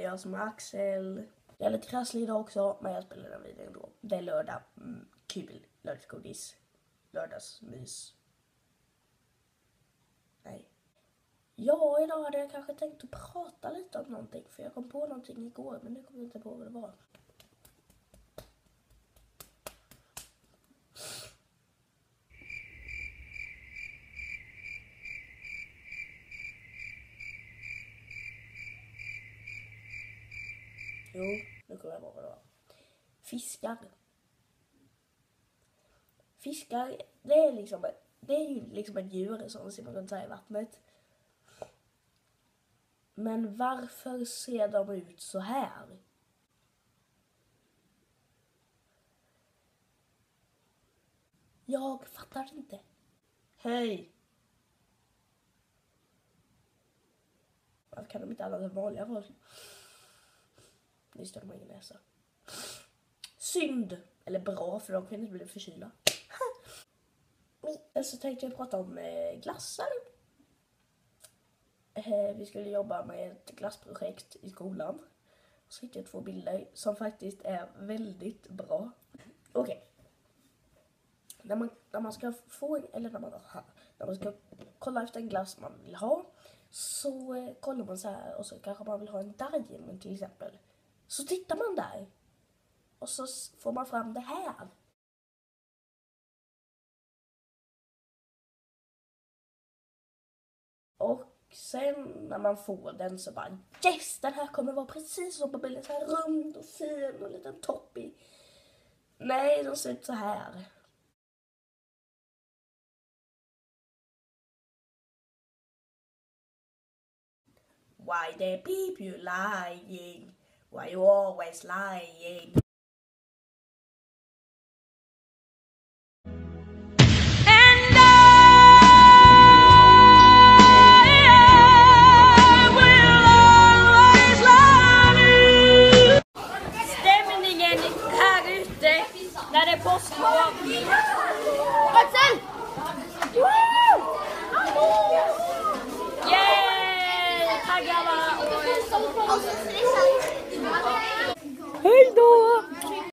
jag som är Axel. Jag är lite krasslig idag också, men jag spelar den videon ändå. Det är lördag. Kul. Lördagsgodis. Lördagsmys. Nej. Ja, idag hade jag kanske tänkt att prata lite om någonting. För jag kom på någonting igår, men nu kommer jag inte på vad det var. Jo, nu kommer jag på vad det var. Fiskar. Fiskar, det är ju liksom ett djur som simmar runt här i vattnet. Men varför ser de ut så här? Jag fattar inte. Hej! Varför kan de inte använda vanliga folk? Just det, de har ingen näsa. Synd! Eller bra, för de kan inte bli förkylda. Så tänkte jag prata om glassar. Vi skulle jobba med ett glassprojekt i skolan. Så hittade jag 2 bilder som faktiskt är väldigt bra. Okej. När man ska få, eller när man ska kolla efter en glass man vill ha, så kollar man så här, och så kanske man vill ha en Diamond till exempel. Så tittar man där och så får man fram det här. Och sen när man får den så bara, yes, den här kommer vara precis som på bilden, så här rund och fin och en liten topp i. Nej, de ser ut så här. Why they keep you lying? Why you always lying?